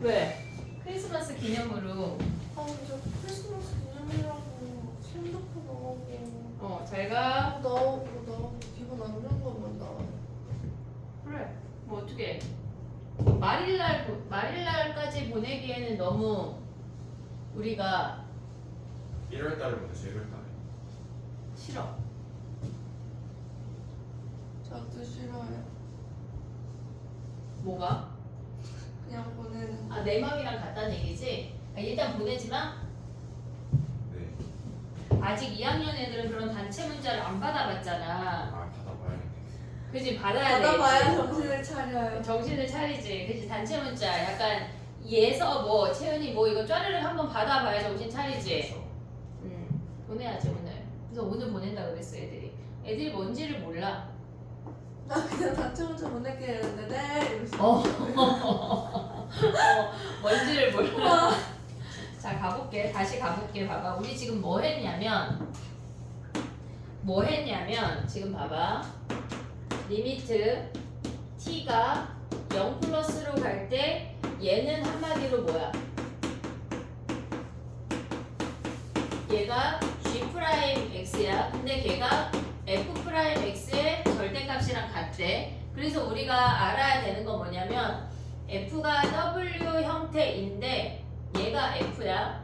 왜? 크리스마스 기념으로. 저 크리스마스 기념이라고 핸드폰 나오고 잘가. 나오고 기분 안 좋은 것만 나와. 그래. 뭐 어떻게? 말일날까지 보내기에는 너무 우리가 1월달에 보내서 1월달에. 싫어. 저도 싫어요. 뭐가? 그냥 보내는. 아, 내 맘이랑 같다는 얘기지? 일단 보내지 마. 네. 아직 2학년 애들은 그런 단체 문자를 안 받아봤잖아. 아, 받아봐야겠네. 그지? 받아야 돼. 받아봐야 정신을 차려요. 정신을 차리지. 그지? 단체 문자. 약간 예서 뭐 채연이 뭐 이거 쪼르르 한번 받아봐야 정신 차리지. 보내야지 오늘. 그래서 오늘 보낸다 그랬어 애들이. 애들이 뭔지를 몰라. 나 그냥 단체 문자 보낼게 이랬는데 네 이러면서. 뭔지를 몰라. 자 가볼게. 다시 가볼게. 봐봐. 우리 지금 뭐 했냐면 지금 봐봐. 리미트 t가 0 플러스로 갈 때 얘는 한마디로 뭐야? 얘가 g 프라임 x야. 근데 걔가 f 프라임 x의 절대값이랑 같대. 그래서 우리가 알아야 되는 건 뭐냐면 f가 w 형태인데 얘가 f야.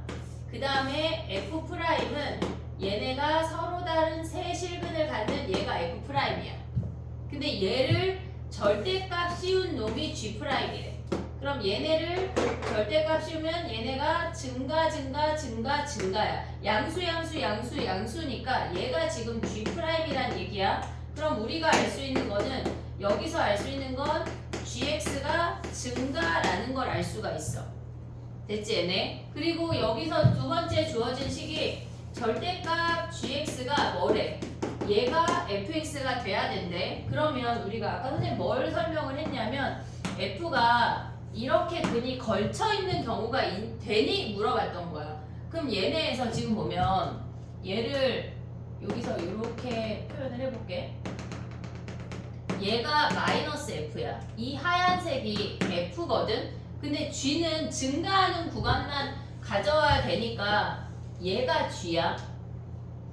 그 다음에 f 프라임은 얘네가 서로 다른 세 실근을 갖는 얘가 f 프라임이야. 근데 얘를 절대값 씌운 놈이 g 프라임이래. 그럼 얘네를 절대값 씌우면 얘네가 증가야. 양수니까 얘가 지금 g 프라임이란 얘기야. 그럼 우리가 알 수 있는 거는 여기서 알 수 있는 건 gx가 증가라는 걸 알 수가 있어. 됐지 얘네? 그리고 여기서 두 번째 주어진 식이 절대값 gx가 뭐래? 얘가 fx가 돼야 된대. 그러면 우리가 아까 선생님 뭘 설명을 했냐면 f가 이렇게 근이 걸쳐있는 경우가 되니 물어봤던 거야. 그럼 얘네에서 지금 보면 얘를 여기서 이렇게 표현을 해볼게. 얘가 마이너스 f야. 이 하얀색이 f거든. 근데 g는 증가하는 구간만 가져와야 되니까 얘가 g야.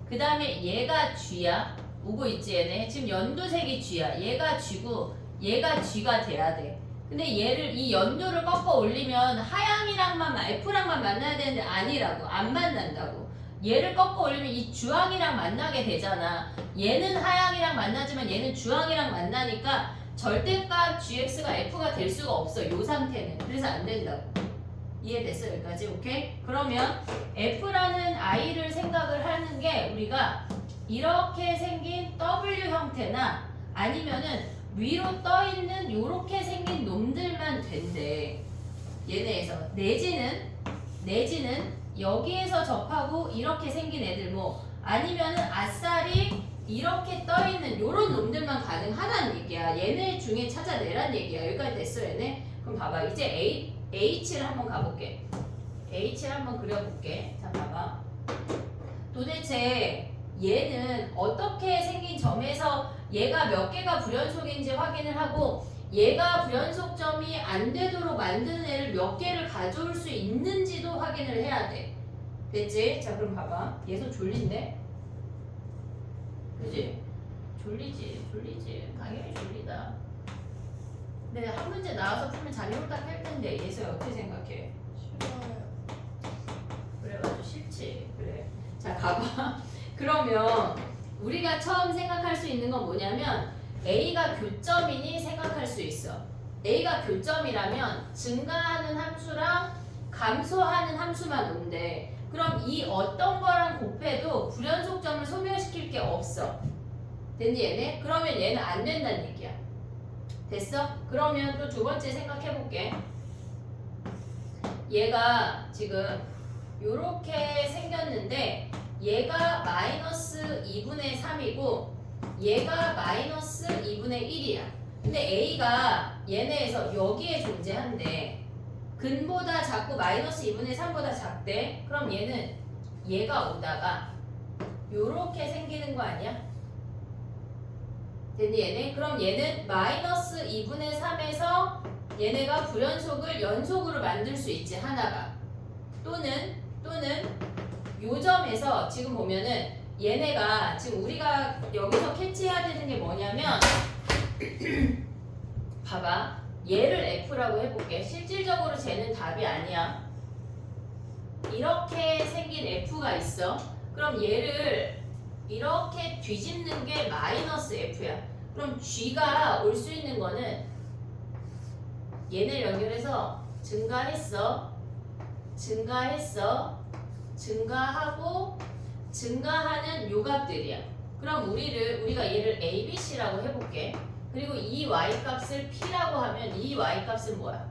그 다음에 얘가 g야. 오고 있지 얘네. 지금 연두색이 g야. 얘가 g고 얘가 g가 돼야 돼. 근데 얘를 이 연두를 꺾어 올리면 하양이랑만 F랑만 만나야 되는데 아니라고. 안 만난다고. 얘를 꺾어 올리면 이 주황이랑 만나게 되잖아. 얘는 하양이랑 만나지만 얘는 주황이랑 만나니까 절대값 gx가 f가 될 수가 없어. 요 상태는. 그래서 안 된다고. 이해됐어 여기까지? 오케이? 그러면 f라는 i를 생각을 하는 게 우리가 이렇게 생긴 w 형태나 아니면은 위로 떠있는 요렇게 생긴 놈들만 된대. 얘네에서 내지는 여기에서 접하고 이렇게 생긴 애들 뭐 아니면은 아싸리 이렇게 떠있는 요런 놈들만 가능하다는 얘기야. 얘네 중에 찾아내란 얘기야. 여기까지 됐어 얘네? 그럼 봐봐. 이제 H를 한번 가볼게. H를 한번 그려볼게. 자 봐봐. 도대체 얘는 어떻게 생긴 점에서 얘가 몇 개가 불연속인지 확인을 하고 얘가 불연속점이 안 되도록 만드는 애를 몇 개를 가져올 수 있는지도 확인을 해야 돼. 됐지? 자 그럼 봐봐. 얘서 졸린데? 그지? 졸리지. 당연히 졸리다. 근데 한 문제 나와서 풀면 잠이 홀딱 할 텐데 얘서 어떻게 생각해? 싫어요. 그래가지고 싫지. 그래. 자 가봐. 그러면 우리가 처음 생각할 수 있는 건 뭐냐면 A가 교점이니 생각할 수 있어. A가 교점이라면 증가하는 함수랑 감소하는 함수만 온대. 그럼 이 어떤 거랑 곱해도 불연속점을 소멸시킬 게 없어. 됐니 얘네? 그러면 얘는 안 된다는 얘기야. 됐어? 그러면 또 두 번째 생각해볼게. 얘가 지금 요렇게 생겼는데 얘가 마이너스 2분의 3이고 얘가 마이너스 2분의 1이야. 근데 A가 얘네에서 여기에 존재한대. 근보다 작고 마이너스 2분의 3보다 작대. 그럼 얘는 얘가 오다가 요렇게 생기는 거 아니야? 됐니 얘네? 그럼 얘는 마이너스 2분의 3에서 얘네가 불연속을 연속으로 만들 수 있지 하나가. 또는 요 점에서 지금 보면은 얘네가 지금 우리가 여기서 캐치해야 되는 게 뭐냐면 봐봐. 얘를 F라고 해볼게. 실질적으로 쟤는 답이 아니야. 이렇게 생긴 F가 있어. 그럼 얘를 이렇게 뒤집는 게 마이너스 F야. 그럼 G가 올 수 있는 거는 얘를 연결해서 증가하고 증가하는 요 값들이야. 그럼 우리가 얘를 ABC라고 해볼게. 그리고 이 y 값을 P라고 하면 이 y 값은 뭐야?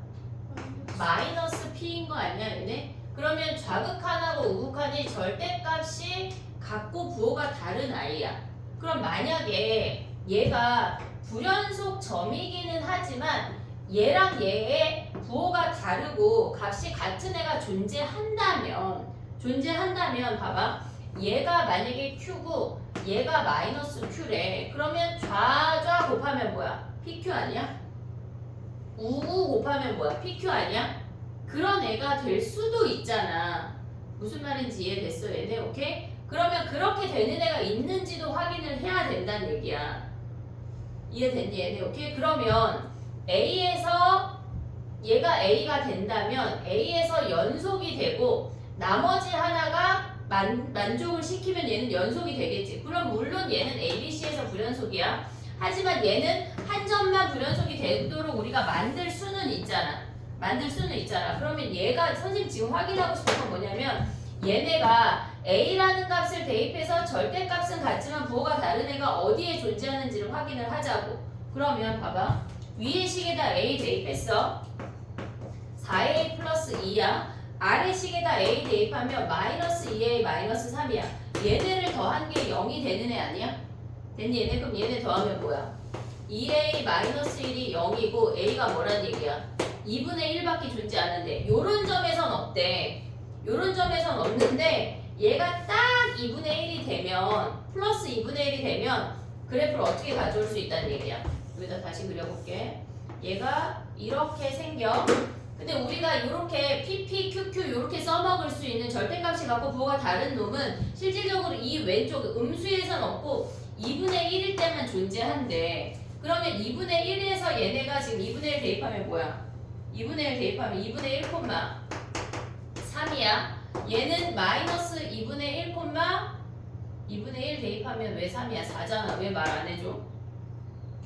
마이너스 P인 거 아니야 얘네? 그러면 좌극한하고 우극한이 절대값이 같고 부호가 다른 아이야. 그럼 만약에 얘가 불연속 점이기는 하지만 얘랑 얘의 부호가 다르고 값이 같은 애가 존재한다면 봐봐. 얘가 만약에 Q고 얘가 마이너스 Q래. 그러면 좌좌 곱하면 뭐야? PQ 아니야? 우우 곱하면 뭐야? PQ 아니야? 그런 애가 될 수도 있잖아. 무슨 말인지 이해됐어 얘네? 오케이? 그러면 그렇게 되는 애가 있는지도 확인을 해야 된다는 얘기야. 이해됐니 얘네? 오케이? 그러면 A에서 얘가 A가 된다면 A에서 연속이 되고 나머지 하나가 만족을 시키면 얘는 연속이 되겠지. 그럼 물론 얘는 ABC에서 불연속이야. 하지만 얘는 한 점만 불연속이 되도록 우리가 만들 수는 있잖아. 그러면 얘가 선생님 지금 확인하고 싶은 건 뭐냐면 얘네가 A라는 값을 대입해서 절대값은 같지만 부호가 다른 애가 어디에 존재하는지를 확인을 하자고. 그러면 봐봐. 위의 식에다 A 대입했어. 4A 플러스 2야. 아래 식에다 A 대입하면 마이너스 2A 마이너스 3이야. 얘네를 더한 게 0이 되는 애 아니야? 됐니 얘네? 그럼 얘네 더하면 뭐야? 2A 마이너스 1이 0이고 A가 뭐란 얘기야? 2분의 1밖에 존재하는데 요런 점에선 없대. 요런 점에선 없는데 얘가 딱 2분의 1이 되면 플러스 2분의 1이 되면 그래프를 어떻게 가져올 수 있다는 얘기야. 여기다 다시 그려볼게. 얘가 이렇게 생겨. 근데 우리가 이렇게 PP, QQ 이렇게 써먹을 수 있는 절대값이 같고 부호가 다른 놈은 실질적으로 이 왼쪽 음수에선 없고 2분의 1일 때만 존재한대. 그러면 2분의 1에서 얘네가 지금 2분의 1 대입하면 뭐야? 2분의 1 대입하면 2분의 1, 3이야. 얘는 마이너스 2분의 1, 2분의 1 대입하면 왜 3이야? 4잖아. 왜 말 안 해줘?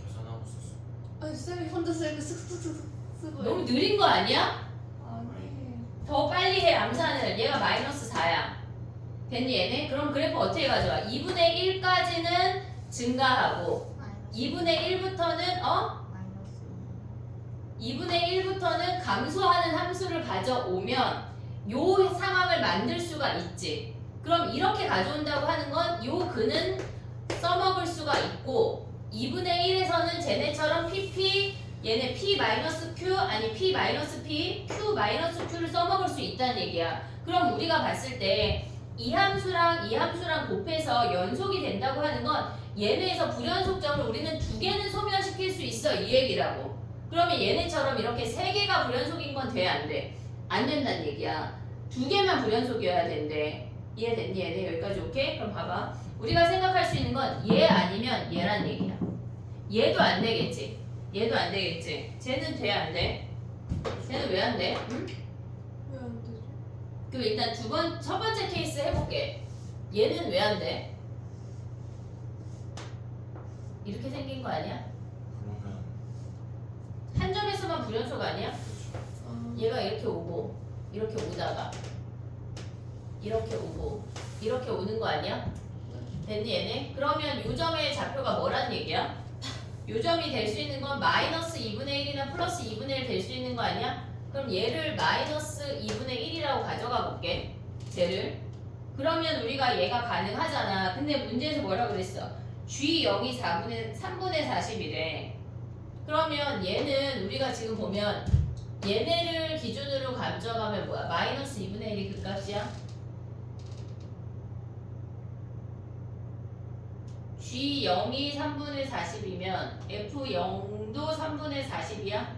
계산하고 있었어. 아니 쌤이 혼자서 이렇게 쓱쓱쓱 쓰고. 너무 느린 거 아니야? 아니. 더 빨리 해 암산을. 얘가 마이너스 4야. 됐니 얘네? 그럼 그래프 어떻게 가져와? 2분의 1까지는 증가하고 2분의 1부터는 2분의 1부터는 감소하는 함수를 가져오면 요 상황을 만들 수가 있지. 그럼 이렇게 가져온다고 하는 건 요 근은 써먹을 수가 있고 2분의 1에서는 쟤네처럼 PP 얘네 P-Q 아니 P-P Q-Q를 써먹을 수 있다는 얘기야. 그럼 우리가 봤을 때 이 함수랑 이 함수랑 곱해서 연속이 된다고 하는 건 얘네에서 불연속점을 우리는 두 개는 소멸시킬 수 있어 이 얘기라고. 그러면 얘네처럼 이렇게 세 개가 불연속인 건 돼 안 돼? 안 된다는 얘기야. 두 개만 불연속이어야 된대. 이해됐니 얘네? 여기까지 오케이? 그럼 봐봐. 우리가 생각할 수 있는 건 얘 아니면 얘란 얘기야. 얘도 안 되겠지. 얘도 안 되겠지. 쟤는 돼 안 돼? 쟤는 왜 안 돼? 응? 왜 안 되지? 그럼 일단 첫 번째 케이스 해볼게. 얘는 왜 안 돼? 이렇게 생긴 거 아니야? 그러면 한 점에서만 불연속 아니야? 아. 얘가 이렇게 오고 이렇게 오다가 이렇게 오고 이렇게 오는 거 아니야? 됐니 얘네? 그러면 요 점의 좌표가 뭐란 얘기야? 요 점이 될 수 있는 건 마이너스 2분의 1이나 플러스 2분의 1 될 수 있는 거 아니야? 그럼 얘를 마이너스 2분의 1이라고 가져가 볼게. 쟤를. 그러면 우리가 얘가 가능하잖아. 근데 문제에서 뭐라 그랬어? G0이 3분의 40이래. 그러면 얘는 우리가 지금 보면 얘네를 기준으로 가져가면 뭐야? 마이너스 2분의 1이 그 값이야? G0이 3분의 40이면 F0도 3분의 40이야?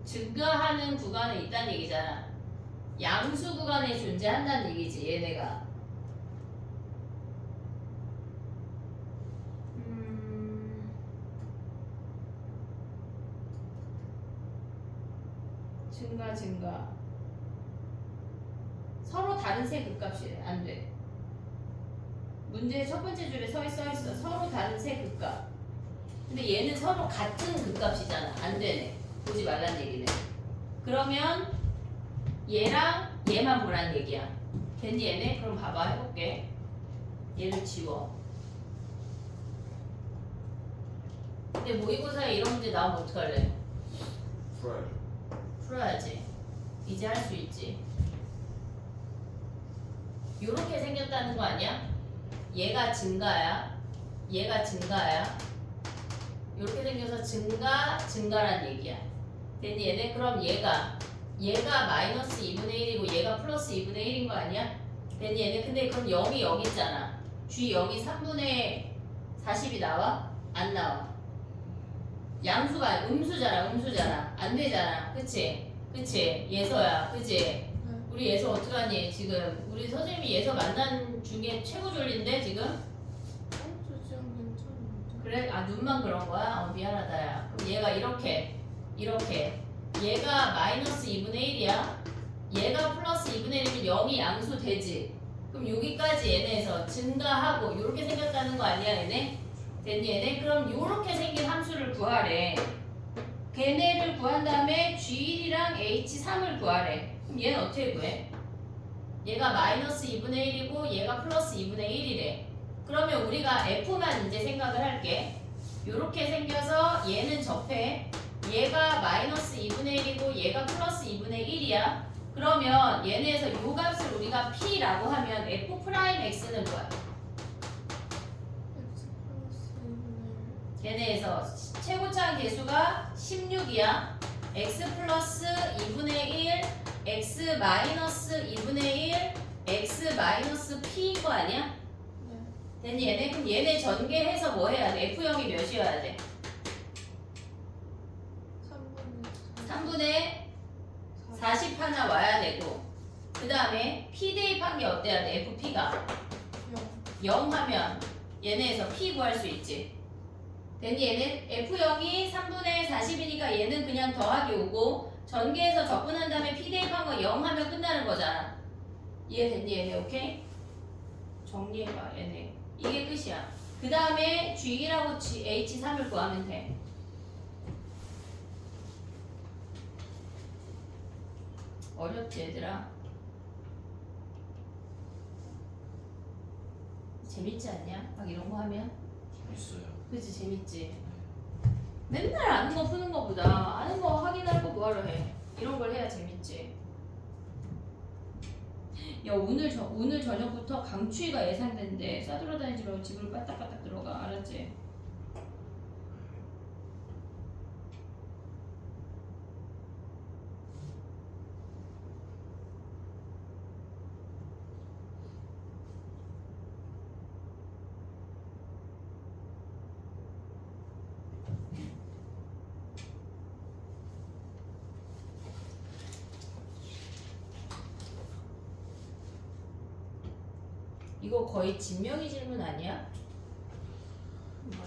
증가하는 구간에 있다는 얘기잖아. 양수 구간에 존재한다는 얘기지 얘네가. 증가 서로 다른 세 극값이래. 안 돼. 문제 첫 번째 줄에 써 있어 서로 다른 세 극값. 근데 얘는 서로 같은 극값이잖아. 안 되네. 보지 말란 얘기네. 그러면 얘랑 얘만 보란 얘기야. 됐니 얘네? 그럼 봐봐 해볼게. 얘를 지워. 근데 모의고사에 이런 문제 나오면 어떡할래? 풀어야죠. 풀어야지. 이제 할 수 있지. 요렇게 생겼다는 거 아니야? 얘가 증가야. 얘가 증가야. 요렇게 생겨서 증가란 얘기야. 됐니 얘네? 그럼 얘가 마이너스 2분의 1이고 얘가 플러스 2분의 1인 거 아니야? 됐니 얘네? 근데 그럼 0이 여기 있잖아. G 0이 3분의 40이 나와? 안 나와. 양수가 음수잖아. 안 되잖아. 그치? 예서야. 그치? 우리 예서 어떡하니? 지금 우리 선생님이 예서 만난 중에 최고 졸린데 지금? 저 지금 괜찮은데. 그래? 아 눈만 그런 거야? 미안하다 야. 그럼 얘가 이렇게 얘가 마이너스 2분의 1이야. 얘가 플러스 2분의 1이면 0이 양수 되지. 그럼 여기까지 얘네에서 증가하고 이렇게 생겼다는 거 아니야 얘네? 됐니 얘네? 그럼 이렇게 생긴 함수를 구하래. 걔네를 구한 다음에 G1이랑 H3을 구하래. 그럼 얘는 어떻게 구해? 얘가 마이너스 2분의 1이고 얘가 플러스 2분의 1이래. 그러면 우리가 F만 이제 생각을 할게. 요렇게 생겨서 얘는 접해. 얘가 마이너스 2분의 1이고 얘가 플러스 2분의 1이야. 그러면 얘네에서 요 값을 우리가 P라고 하면 F 프라임 X는 뭐야? X 플러스 2분의 1. 얘네에서 최고차항 계수가 16이야. X 플러스 2분의 1, X 마이너스 2분의 1, X 마이너스 P인 거 아니야? 네. 됐니 얘네? 그럼 얘네 전개해서 뭐 해야 돼? F형이 몇이어야 돼? 3분의 40 하나 와야 되고 그 다음에 P 대입한 게 어때야 돼? FP가 0 하면 얘네에서 P 구할 수 있지. 됐니 얘는? F0이 3분의 40이니까 얘는 그냥 더하기 오고 전개해서 적분한 다음에 P 대입한 거 0 하면 끝나는 거잖아. 이해됐니 얘네? 오케이? 정리해봐 얘네. 이게 끝이야. 그 다음에 G1하고 H3을 구하면 돼. 어렵지 얘들아? 재밌지 않냐? 막 이런 거 하면? 재밌어요. 그치 재밌지? 맨날 아는 거 푸는 거보다 아는 거 확인할 거 뭐하러 해? 이런 걸 해야 재밌지. 야 오늘 저녁부터 강추위가 예상되는데 싸돌아다니지 말고 집으로 빠딱빠딱 들어가. 알았지? 이거 거의 진명이 질문 아니야?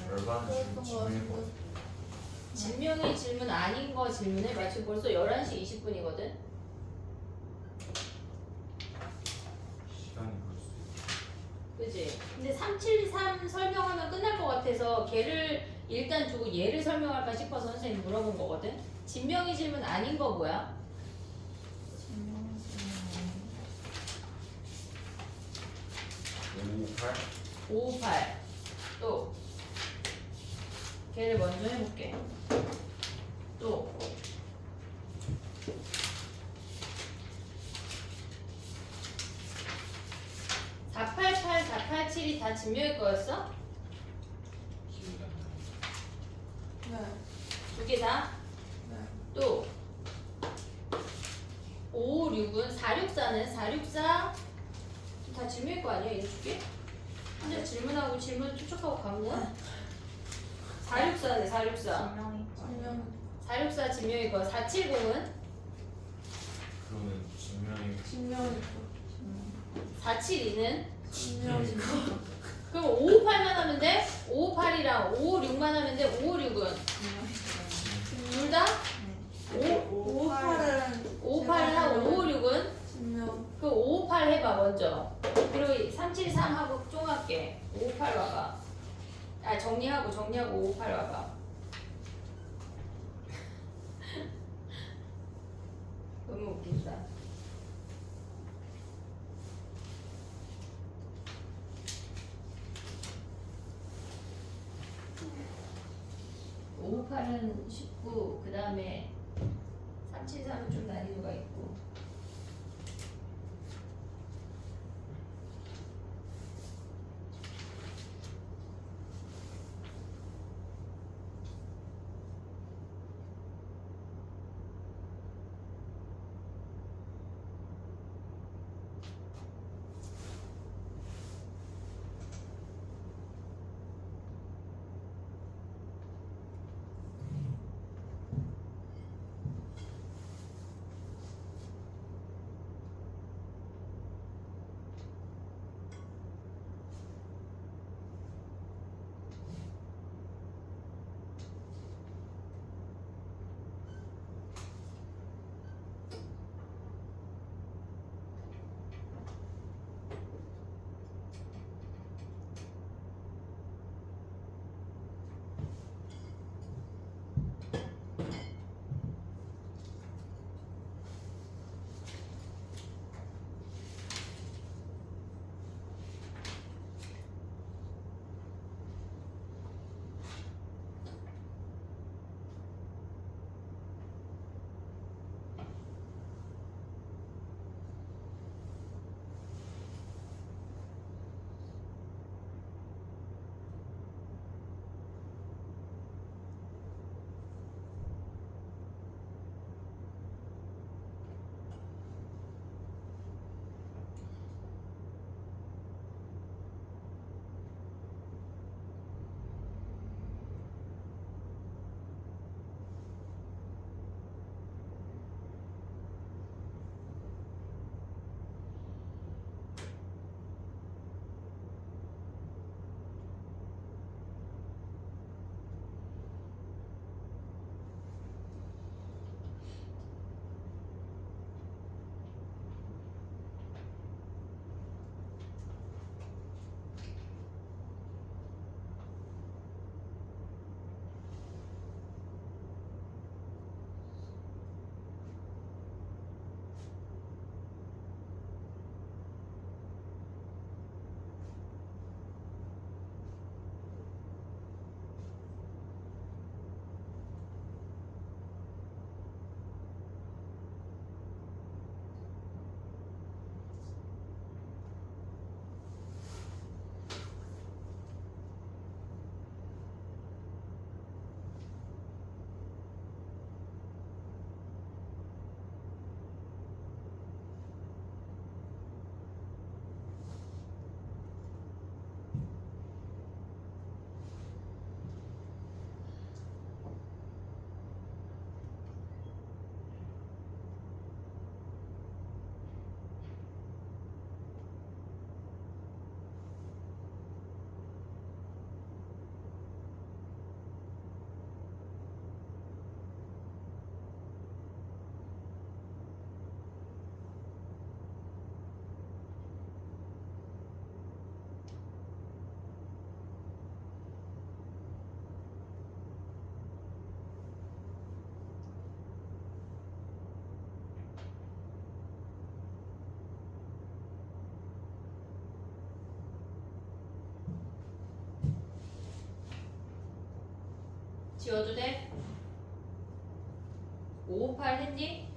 절반은 그랬던 거 질문일 것 같은데. 같아요. 진명이 질문 아닌 거 질문해. 지금 벌써 11시 20분이거든? 시간이 벌써. 그지? 근데 373 설명하면 끝날 것 같아서 걔를 일단 두고 얘를 설명할까 싶어서 선생님 물어본 거거든? 진명이 질문 아닌 거 뭐야? 558? 558. 또 걔를 먼저 해볼게. 또 488, 487이 다 진명일 거였어? 기억이 안 나요. 네. 두 개 다? 네. 또 556은 464는 464 다 질문일 거 아니야? 이두 개? 혼자 질문하고 질문 추적하고 간 거야? 464네 464. 분명 464 진명이 거 470은 그거는 증명이 진명이 472는 진명이 그럼 558만 하면 돼? 558이랑 556만 하면 돼? 556은 둘 다? 58은 558을 하고 556은? 진명 그 558 해봐 먼저. 그리고 373하고 쫑할게. 558 봐봐. 아 정리하고 558 봐봐. 너무 웃긴다. (558은) 19, 그 다음에 373은 좀 난이도가 있고. 지워도 돼? 558 했니?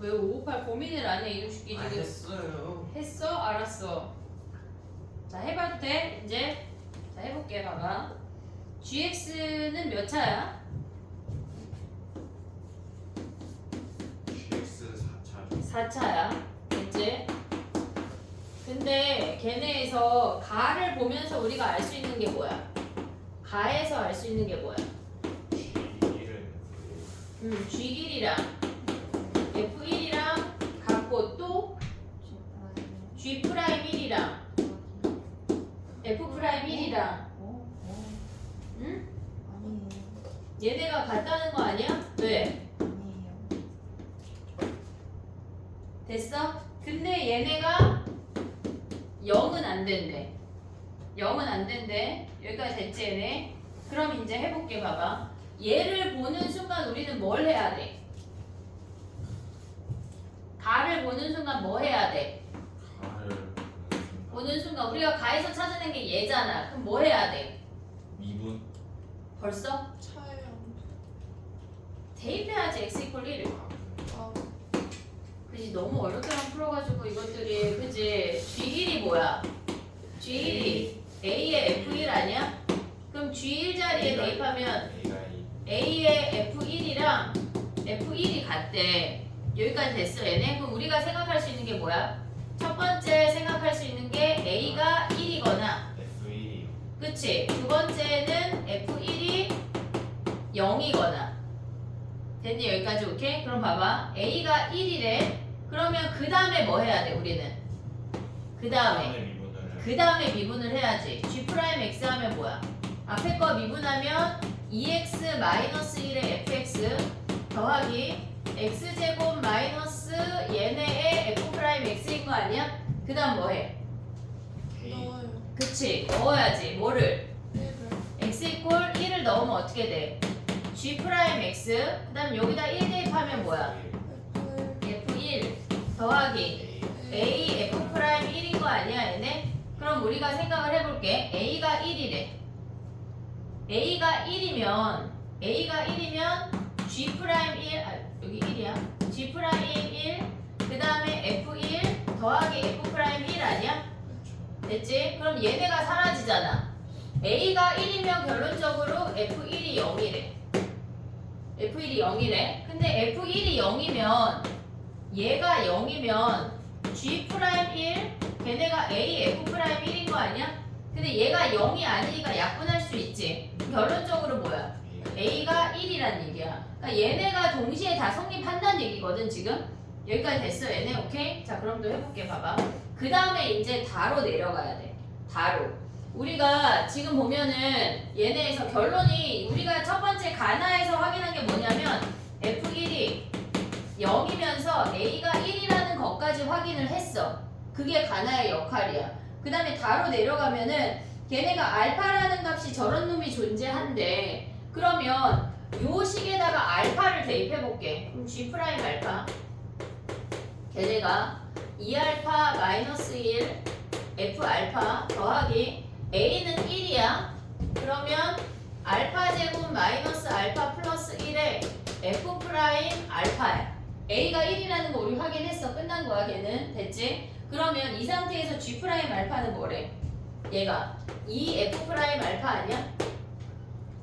왜 558 고민을 안 해? 이루식기 지금 했어요. 했어? 알았어. 자 해봐도 돼? 이제 자 해볼게. 봐봐. gx는 몇 차야? GX 4차. 4차야. 됐지? 근데 걔네에서 가를 보면서 우리가 알 수 있는 게 뭐야? 가에서 알 수 있는 게 뭐야? G1은 G1이랑 F1이랑 같고 또 G'1이랑 F'1이랑 응? 아니에요. 얘네가 같다는 거 아니야? 왜? 아니에요. 됐어? 근데 얘네가 0은 안 된대. 0은 안 된대. 여기까지 됐지 얘네? 그럼 이제 해볼게. 봐봐. 얘를 보는 순간 우리는 뭘 해야 돼? 가를 보는 순간 뭐 해야 돼? 가를 보는 순간 우리가 가에서 찾아낸 게 얘잖아. 그럼 뭐 해야 돼? 미분. 벌써? 차예요. 대입해야지. x 이퀄 1. 아, 그지? 너무 어렵게만 풀어가지고 이것들이 그지? G1이 뭐야? G1이 A의 F1 아니야? 그럼 G1 자리에 대입하면 A가 2. A의 F1이랑 F1이 같대. 여기까지 됐어 얘네? 그럼 우리가 생각할 수 있는 게 뭐야? 첫 번째 생각할 수 있는 게 A가 1이거나 F1이 그치? 두 번째는 F1이 0이거나 됐니? 여기까지 오케이? 그럼 봐봐. A가 1이래. 그러면 그 다음에 뭐 해야 돼 우리는? 그 다음에 미분을 미분을 해야지. G'(x) 하면 뭐야? 앞에 거 미분하면 2x-1의 fx 더하기 x제곱 마이너스 얘네의 f'x인 거 아니야? 그 다음 뭐 해? K 넣어요. 그치? 넣어야지. 뭐를? 1을. x 이퀄 1을 넣으면 어떻게 돼? G'x 그 다음 여기다 1 대입하면 뭐야? F를. f1 더하기 A F'1인 거 아니야 얘네? 그럼 우리가 생각을 해볼게. A가 1이래. A가 1이면 G'1 여기 1이야. G'1 그 다음에 F1 더하기 F'1 아니야? 됐지? 그럼 얘네가 사라지잖아. A가 1이면 결론적으로 F1이 0이래. F1이 0이래. 근데 F1이 0이면 얘가 0이면 G'1 걔네가 A F'1인 거 아니야? 근데 얘가 0이 아니니까 약분할 수 있지. 결론적으로 뭐야? A가 1이란 얘기야. 그러니까 얘네가 동시에 다 성립한다는 얘기거든 지금. 여기까지 됐어 얘네. 오케이? 자 그럼 또 해볼게. 봐봐. 그 다음에 이제 다로 내려가야 돼. 다로. 우리가 지금 보면은 얘네에서 결론이 우리가 첫 번째 가나에서 확인한 게 뭐냐면 F1이 0이면서 A가 1이라는 것까지 확인을 했어. 그게 가나의 역할이야. 그 다음에 다로 내려가면은 걔네가 알파라는 값이 저런 놈이 존재한대. 그러면 요 식에다가 알파를 대입해볼게. 그럼 G' 알파 걔네가 2알파 마이너스 1 F 알파 더하기 A는 1이야. 그러면 알파 제곱 마이너스 알파 플러스 1에 F 프라임 알파야. A가 1이라는 거 우리 확인했어. 끝난 거야 걔는. 됐지? 그러면 이 상태에서 G 프라임 알파는 뭐래? 얘가 2F 프라임 알파 아니야?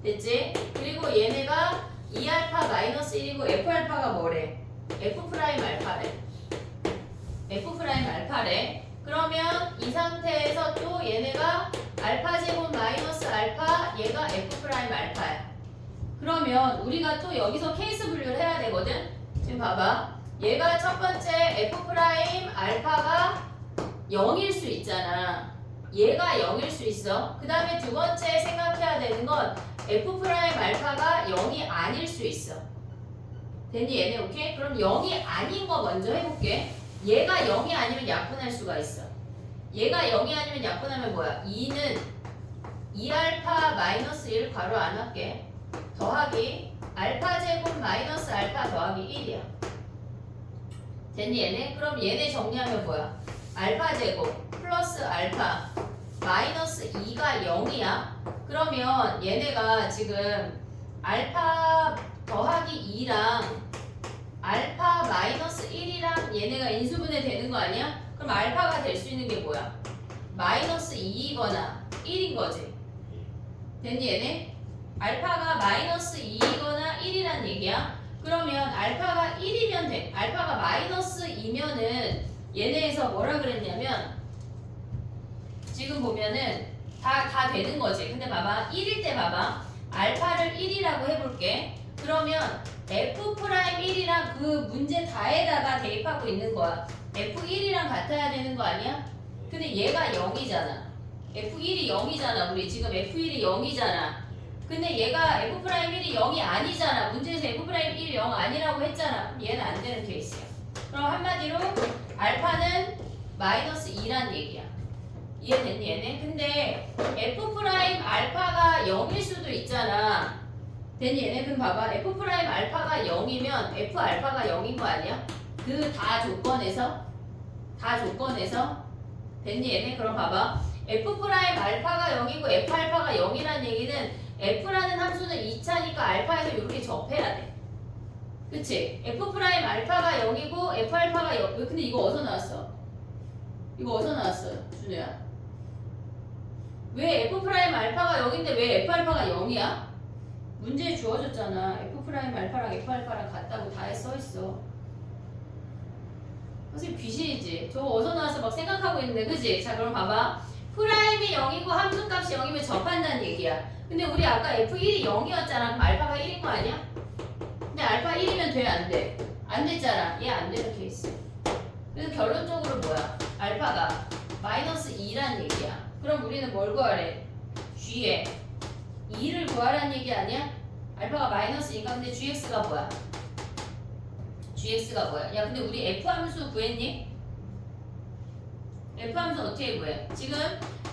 됐지? 그리고 얘네가 2알파 마이너스 1이고 F 알파가 뭐래? F 프라임 알파래. F 프라임 알파래. 그러면 이 상태에서 또 얘네가 알파 제곱 마이너스 알파 얘가 F 프라임 알파야. 그러면 우리가 또 여기서 케이스 분류를 해야 되거든. 지금 봐봐. 얘가 첫 번째 F 프라임 알파가 0일 수 있잖아. 얘가 0일 수 있어. 그 다음에 두 번째 생각해야 되는 건 F 프라임 알파가 0이 아닐 수 있어. 됐니 얘네? 오케이? 그럼 0이 아닌 거 먼저 해볼게. 얘가 0이 아니면 약분할 수가 있어. 얘가 0이 아니면 약분하면 뭐야? 2는 2알파 마이너스 1 괄호 안 할게. 더하기 알파 제곱 마이너스 알파 더하기 1이야. 됐니 얘네? 그럼 얘네 정리하면 뭐야? 알파 제곱 플러스 알파 마이너스 2가 0이야. 그러면 얘네가 지금 알파 더하기 2랑 알파 마이너스 1이랑 얘네가 인수분해 되는 거 아니야? 그럼 알파가 될 수 있는 게 뭐야? 마이너스 2이거나 1인 거지. 됐니 얘네? 알파가 마이너스 2이거나 1이란 얘기야. 그러면 알파가 1이면 돼. 알파가 마이너스 2면은 얘네에서 뭐라 그랬냐면 지금 보면은 다 되는 거지. 근데 봐봐. 1일 때 봐봐. 알파를 1이라고 해볼게. 그러면 F'1이랑 그 문제 다에다가 대입하고 있는 거야. F1이랑 같아야 되는 거 아니야? 근데 얘가 0이잖아. F1이 0이잖아. 우리 지금 F1이 0이잖아. 근데 얘가 F'1이 0이 아니잖아. 문제에서 F'1 0 아니라고 했잖아. 얘는 안 되는 케이스야. 그럼 한마디로 알파는 마이너스 2란 얘기야. 이해됐니 얘네? 근데 F' 알파가 0일 수도 있잖아. 됐니 얘네? 그럼 봐봐. F' 알파가 0이면 F 알파가 0인 거 아니야? 그 다 조건에서 됐니 얘네? 그럼 봐봐. F' 알파가 0이고 F 알파가 0이란 얘기는 F라는 함수는 2차니까 알파에서 이렇게 접해야 돼. 그치? F' 알파가 0이고 F 알파가 0. 근데 이거 어디서 나왔어? 이거 어디서 나왔어? 준우야. 왜 F' 알파가 0인데 왜 F 알파가 0이야? 문제에 주어졌잖아. F' 알파랑 F 알파랑 같다고 다에 써있어. 선생님 귀신이지. 저거 어디서 나와서 막 생각하고 있는데 그지? 자 그럼 봐봐. 프라임이 0이고 함수값이 0이면 접한다는 얘기야. 근데 우리 아까 F1이 0이었잖아. 그럼 알파가 1인 거 아니야? 근데 알파 1이면 돼? 안 돼? 안 됐잖아. 얘 안 되는 케이스. 그래서 결론적으로 뭐야? 알파가 마이너스 2란 얘기야. 그럼 우리는 뭘 구하래? G에 2를 구하라는 얘기 아니야? 알파가 마이너스 2니까 근데 GX가 뭐야? GX가 뭐야? 야 근데 우리 F 함수 구했니? F 함수 어떻게 구해? 지금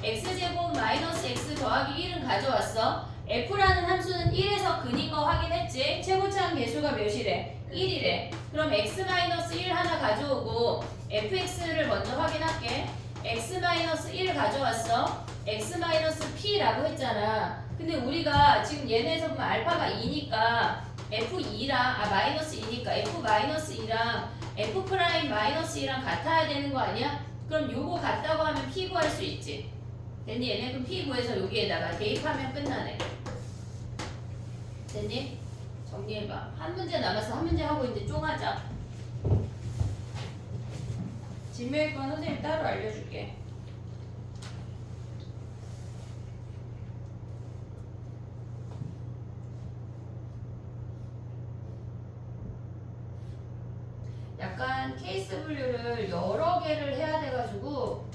X제곱 마이너스 X 더하기 1은 가져왔어. F라는 함수는 1에서 근인 거 확인했지? 최고차항 계수가 몇이래? 1이래. 그럼 X 마이너스 1 하나 가져오고 FX를 먼저 확인할게. X 마이너스 1 가져왔어. X 마이너스 P라고 했잖아. 근데 우리가 지금 얘네에서 보면 알파가 2니까 F2랑 마이너스 2니까 F 마이너스 2랑 F 프라임 마이너스 2랑 같아야 되는 거 아니야? 그럼 요거 같다고 하면 P 구할 수 있지. 됐니? 얘네 그럼 P 구해서 여기에다가 대입하면 끝나네. 됐니? 정리해봐. 한 문제 남았어. 한 문제 하고 이제 쫑하자. 진매일권 선생님 따로 알려줄게. 약간 케이스 분류를 여러 개를 해야 돼가지고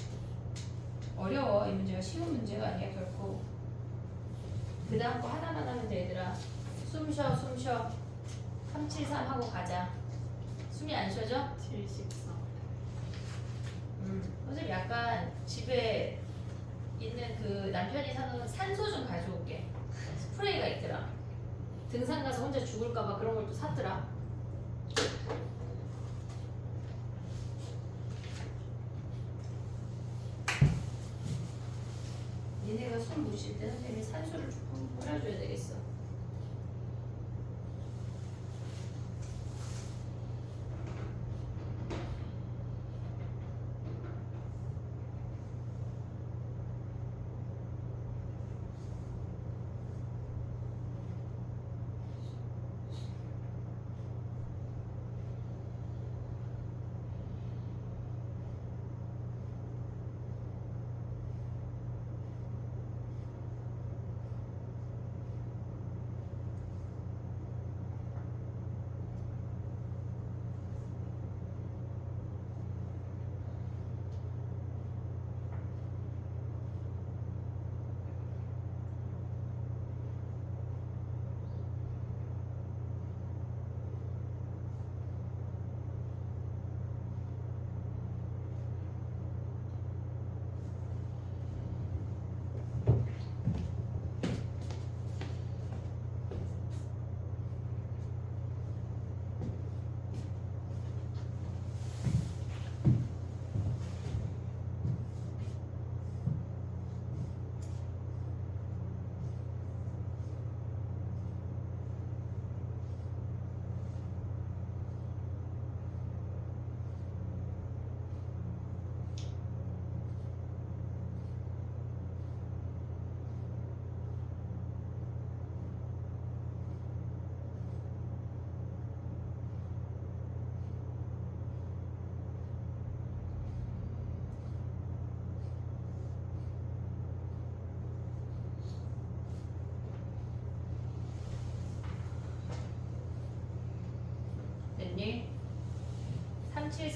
어려워. 이 문제가 쉬운 문제가 아니야 결코. 그 다음 거 하나만 하면 돼 얘들아. 숨 쉬어. 373 하고 가자. 숨이 안 쉬어져? 74. 선생님 약간 집에 있는 그 남편이 사놓은 산소 좀 가져올게. 스프레이가 있더라. 등산 가서 혼자 죽을까봐 그런 걸 또 샀더라. 얘네가 숨 못 쉴 때 선생님이 산소를 조금 뿌려줘야 되겠어.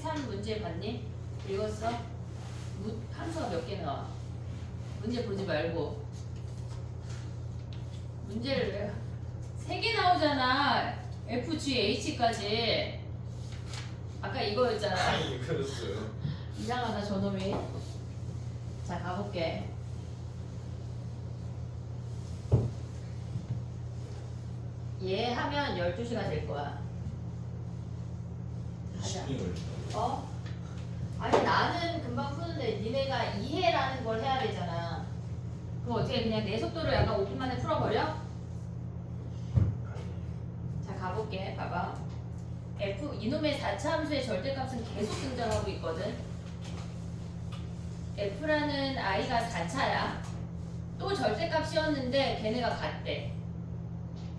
83 문제 봤니? 읽었어? 함수가 몇 개 나와? 문제 보지 말고 문제를 왜 3개 나오잖아. F, G, H까지. 아까 이거였잖아. 아니 그랬어요. 이상하다 저놈이. 자 가볼게. 얘 하면 12시가 될 거야. 가자. 20분이 걸린다. 어? 아니 나는 금방 푸는데 니네가 이해라는 걸 해야 되잖아. 그럼 어떻게 그냥 내 속도로 약간 5분 만에 풀어버려? 자 가볼게. 봐봐. F 이놈의 4차 함수의 절대값은 계속 등장하고 있거든. F라는 i가 4차야. 또 절대값이었는데 걔네가 같대.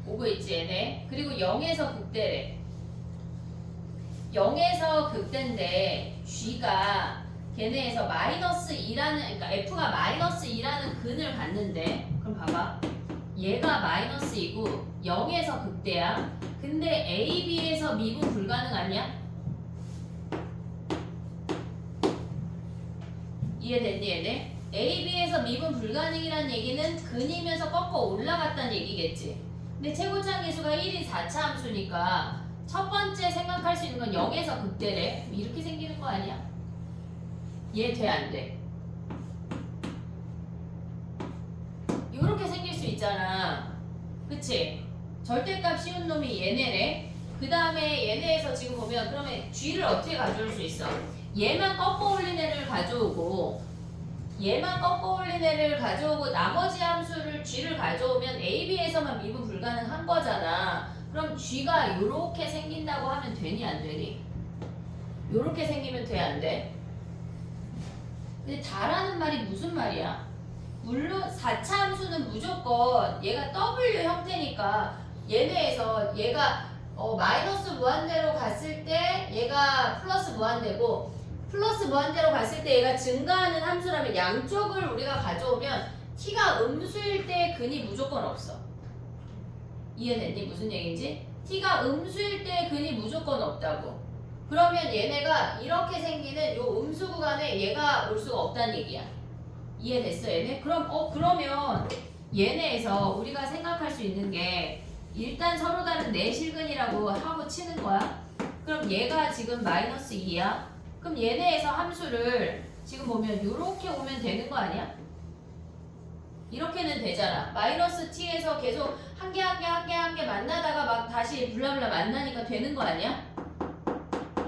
오고 있지 얘네. 그리고 0에서 극대래. 0에서 극대인데 G가 걔네에서 마이너스 2라는 그러니까 F가 마이너스 2라는 근을 갖는데 그럼 봐봐. 얘가 마이너스 2고 0에서 극대야. 근데 A, B에서 미분 불가능 아니야? 이해됐니 얘네? A, B에서 미분 불가능이라는 얘기는 근이면서 꺾어 올라갔다는 얘기겠지. 근데 최고차 계수가 1인 4차 함수니까 첫 번째 생각할 수 있는 건 0에서 극대래. 이렇게 생기는 거 아니야? 얘 돼 안 돼? 이렇게 생길 수 있잖아. 그치? 절대값 씌운 놈이 얘네래. 그 다음에 얘네에서 지금 보면 그러면 G를 어떻게 가져올 수 있어? 얘만 꺾어 올린 애를 가져오고 얘만 꺾어 올린 애를 가져오고 나머지 함수를 G를 가져오면 A, B에서만 미분 불가능한 거잖아. 그럼 G가 요렇게 생긴다고 하면 되니 안 되니? 요렇게 생기면 돼 안 돼? 근데 다라는 말이 무슨 말이야? 물론 4차 함수는 무조건 얘가 W 형태니까 얘네에서 얘가 마이너스 무한대로 갔을 때 얘가 플러스 무한대고 플러스 무한대로 갔을 때 얘가 증가하는 함수라면 양쪽을 우리가 가져오면 t가 음수일 때 근이 무조건 없어. 이해됐니? 무슨 얘기인지? t가 음수일 때 근이 무조건 없다고. 그러면 얘네가 이렇게 생기는 요 음수 구간에 얘가 올 수가 없다는 얘기야. 이해됐어 얘네? 그러면 얘네에서 우리가 생각할 수 있는 게 일단 서로 다른 내실근이라고 하고 치는 거야. 그럼 얘가 지금 마이너스 2야. 그럼 얘네에서 함수를 지금 보면 요렇게 오면 되는 거 아니야? 이렇게는 되잖아. 마이너스 t에서 계속 한 개 만나다가 막 다시 블라블라 만나니까 되는 거 아니야?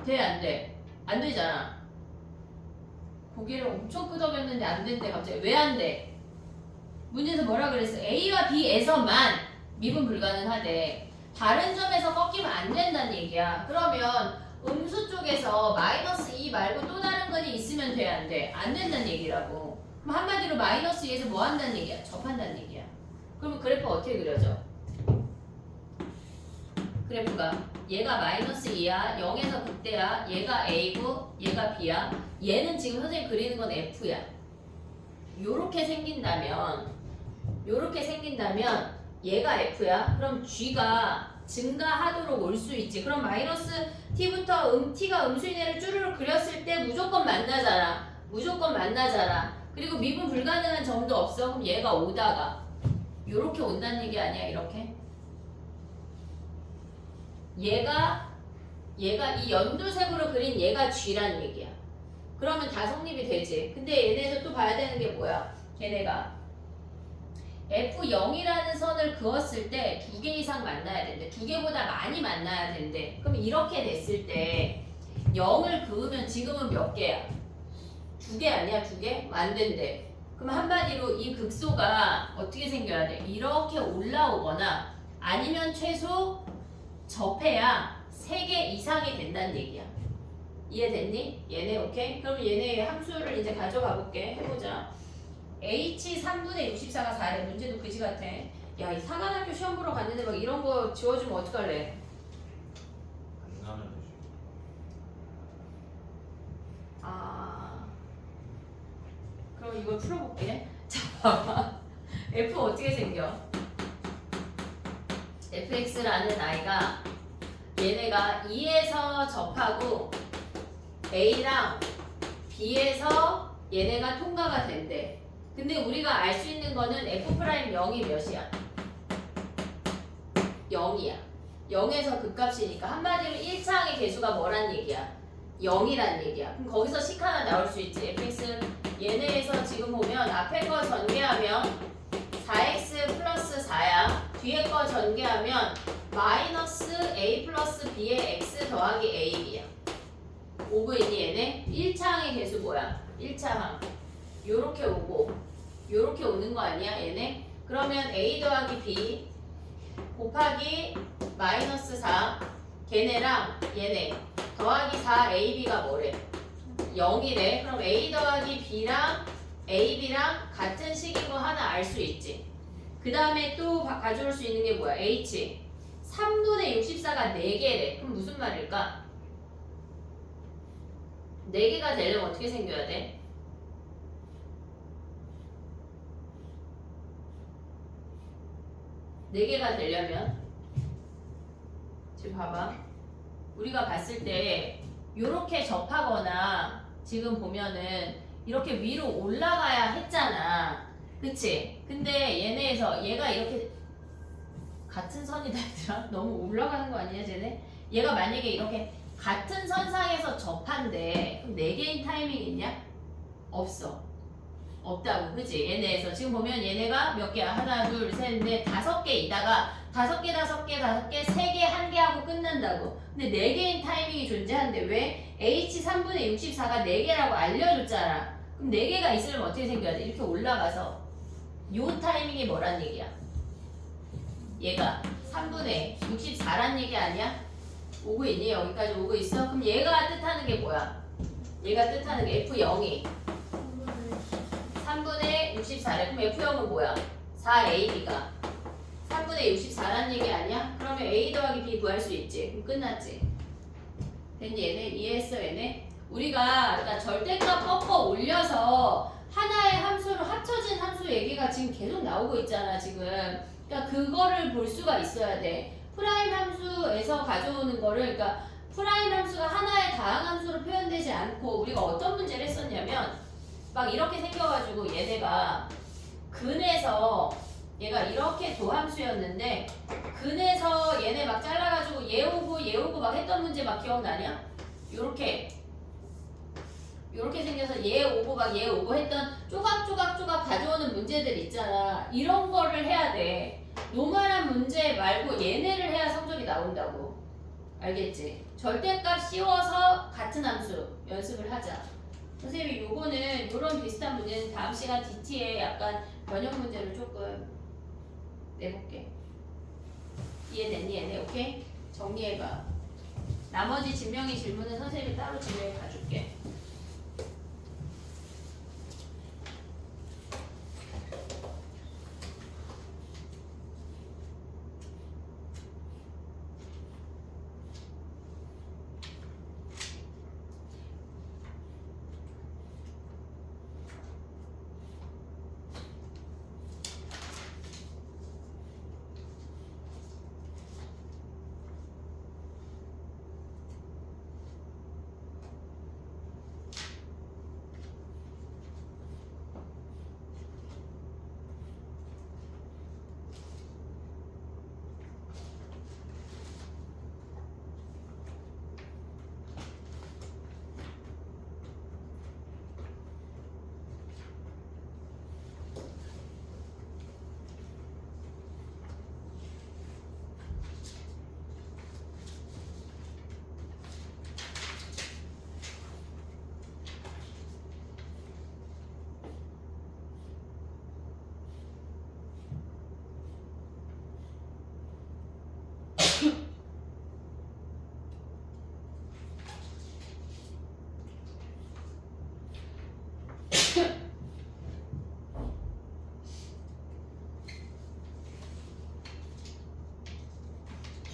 돼 안 돼? 안 되잖아. 고개를 엄청 끄덕였는데 안 된대 갑자기. 왜 안 돼? 문제에서 뭐라 그랬어? A와 B에서만 미분 불가능하대. 다른 점에서 꺾이면 안 된다는 얘기야. 그러면 음수 쪽에서 마이너스 2 말고 또 다른 건이 있으면 돼 안 돼? 안 된다는 얘기라고. 그럼 한마디로 마이너스 2에서 뭐 한다는 얘기야? 접한다는 얘기야. 그러면 그래프 어떻게 그려져? 그래프가 얘가 마이너스 2야. 0에서 극대야. 얘가 A고 얘가 B야. 얘는 지금 선생님 그리는 건 F야. 요렇게 생긴다면 얘가 F야. 그럼 G가 증가하도록 올 수 있지. 그럼 마이너스 T부터 T가 음수인 애를 쭈르륵 그렸을 때 무조건 만나잖아. 그리고 미분 불가능한 점도 없어. 그럼 얘가 오다가 요렇게 온다는 얘기 아니야? 이렇게? 얘가 이 연두색으로 그린 얘가 G란 얘기야. 그러면 다 성립이 되지. 근데 얘네에서 또 봐야 되는 게 뭐야? 걔네가 F0이라는 선을 그었을 때 2개 이상 만나야 된대. 2개보다 많이 만나야 된대. 그럼 이렇게 됐을 때 0을 그으면 지금은 몇 개야? 2개 아니야? 2개? 안 된대. 그럼 한마디로 이 극소가 어떻게 생겨야 돼? 이렇게 올라오거나 아니면 최소 접해야 3개 이상이 된다는 얘기야. 이해됐니? 얘네 오케이? 그럼 얘네 함수를 이제 가져가 볼게. 해보자. H 3분의 64가 4래. 문제도 그지 같아. 야, 이 사관학교 시험 보러 갔는데 막 이런 거 지워주면 어떡할래? 안 가면 되지. 그럼 이걸 풀어볼게. 자, 봐봐. F 어떻게 생겨? fx라는 아이가 얘네가 2에서 접하고 A랑 B에서 얘네가 통과가 된대. 근데 우리가 알 수 있는 거는 F'0이 몇이야? 0이야. 0에서 극값이니까 한마디로 1차항의 개수가 뭐란 얘기야? 0이란 얘기야. 그럼 거기서 식 하나 나올 수 있지. fx 얘네에서 지금 보면 앞에 거 전개하면 4x 플러스 4야. 뒤에 거 전개하면 마이너스 a 플러스 b의 x 더하기 ab야. 오고 있니 얘네? 1차항의 개수 뭐야? 1차항. 요렇게 오고 요렇게 오는 거 아니야 얘네? 그러면 a 더하기 b 곱하기 마이너스 4 걔네랑 얘네 더하기 4ab가 뭐래? 0이래. 그럼 a 더하기 b랑 ab랑 같은 식인 거 하나 알 수 있지. 그 다음에 또 가져올 수 있는 게 뭐야? h 3분의 64가 4개래. 그럼 무슨 말일까? 4개가 되려면 어떻게 생겨야 돼? 네 개가 되려면 지금 봐봐. 우리가 봤을 때 이렇게 접하거나 지금 보면은 이렇게 위로 올라가야 했잖아. 그치? 근데 얘네에서 얘가 이렇게 같은 선이다 얘들아. 너무 올라가는 거 아니야 쟤네? 얘가 만약에 이렇게 같은 선상에서 접한대. 그럼 4개인 타이밍 있냐? 없어. 없다고. 그치? 얘네에서 지금 보면 얘네가 몇 개야? 하나 둘 셋 넷 5개이다가 5개 3개 1개 하고 끝난다고. 근데 4개인 타이밍이 존재한대. 왜? h 3분의 64가 4개라고 알려줬잖아. 그럼 4개가 있으면 어떻게 생겨야 돼? 이렇게 올라가서 요 타이밍이 뭐란 얘기야? 얘가 3분의 64란 얘기 아니야? 오고 있니? 여기까지 오고 있어? 그럼 얘가 뜻하는 게 뭐야? 얘가 뜻하는 게 F0이 3분의 64래. 그럼 F0은 뭐야? 4AB가 3분의 64란 얘기 아니야? 그러면 A 더하기 B 구할 수 있지. 그럼 끝났지. 됐니 얘네? 이해했어 얘네? 우리가 그러니까 절대값 꺾어 올려서 하나의 함수로 합쳐진 함수 얘기가 지금 계속 나오고 있잖아 지금. 그러니까 그거를 볼 수가 있어야 돼. 프라임 함수에서 가져오는 거를 그러니까 프라임 함수가 하나의 다항 함수로 표현되지 않고 우리가 어떤 문제를 했었냐면 막 이렇게 생겨가지고 얘네가 근에서 얘가 이렇게 도함수였는데 근에서 얘네 막 잘라가지고 얘 오고 막 했던 문제 막 기억나냐? 요렇게 생겨서 얘 오고 했던 조각 가져오는 문제들 있잖아. 이런 거를 해야 돼. 노멀한 문제 말고 얘네를 해야 성적이 나온다고. 알겠지? 절대값 씌워서 같은 함수 연습을 하자. 선생님이 요거는 요런 비슷한 문제는 다음 시간 DT에 약간 변형 문제를 조금 내볼게. 이해됐니 얘네? 오케이? 정리해봐. 나머지 진명이 질문은 선생님이 따로 진명해 가줄게.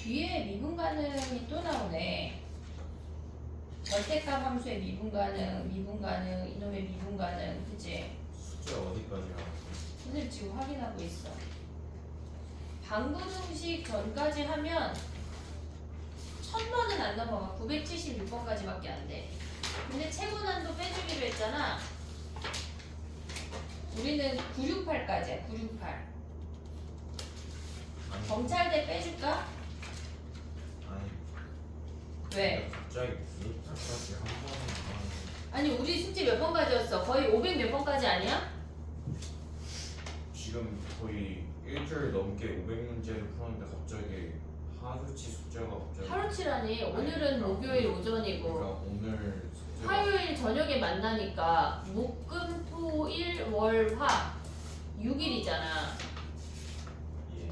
뒤에 미분 가능이 또 나오네. 절대값 함수의 미분 가능, 이놈의 미분 가능, 그치? 숫자 어디까지야? 선생님 지금 확인하고 있어. 방분음식 전까지 하면 1000번은 안 넘어가. 976번까지밖에 안 돼. 근데 최고난도 빼주기로 했잖아. 우리는 968까지야. 968. 아니, 경찰대 빼줄까? 아니 왜? 갑자기 968까지 한 번에 아니 우리 숙제 몇 번까지였어? 거의 500 몇 번까지 아니야? 지금 거의 일주일 넘게 500문제를 풀었는데 갑자기 하루치 숙제가 갑자기 하루치라니. 오늘은 목요일 오전이고 그러니까 오늘 숙제가 화요일 저녁에 만나니까 목금토일월화 6일이잖아. 예.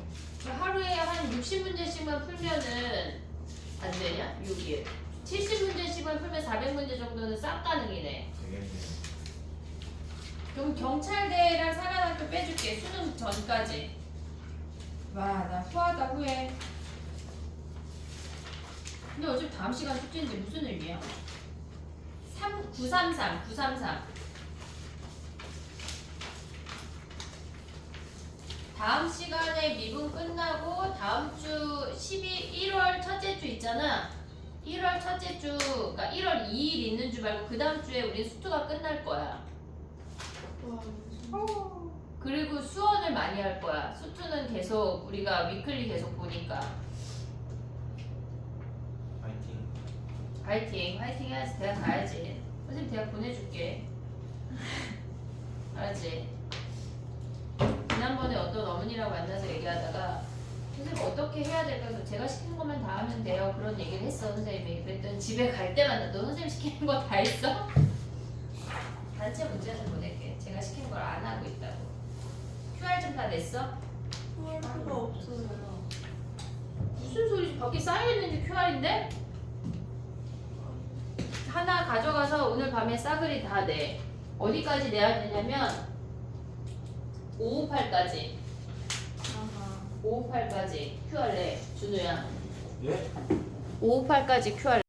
하루에 한 60문제씩만 풀면은 안 되냐? 6일. 70문제씩만 풀면 400문제 정도는 싹 가능이네. 되겠네요. 그럼 경찰대랑 사관학교 빼줄게. 수능 전까지. 와, 나 후하다 후회. 근데 어차피 다음 시간 숙제인데 무슨 의미야? 933. 다음 시간에 미분 끝나고 다음 주 1월 첫째 주 있잖아. 1월 첫째 주, 그러니까 1월 2일 있는 주 말고 그 다음 주에 우리 수투가 끝날 거야. 와, 그리고 수원을 많이 할 거야. 수투는 계속 우리가 위클리 계속 보니까. 파이팅. 화이팅 해야지. 대학 가야지. 선생님 대학 보내줄게. 알았지? 지난번에 어떤 어머니랑 만나서 얘기하다가 선생님 어떻게 해야 될까 해서 제가 시키는 것만 다 하면 돼요. 그런 얘기를 했어 선생님이. 그랬더니 집에 갈 때마다 너 선생님 시키는 거 다 했어? 단체 문제는 보낼게. 제가 시키는 걸 안 하고 있다고. QR 좀 다 냈어? 할 수가 없어요. 무슨 소리지? 밖에 쌓여있는 게 QR인데? 하나 가져가서 오늘 밤에 싸그리 다 내. 어디까지 내야 되냐면 558까지. 아하. 558까지 QR 내. 준우야. 예? 558까지 QR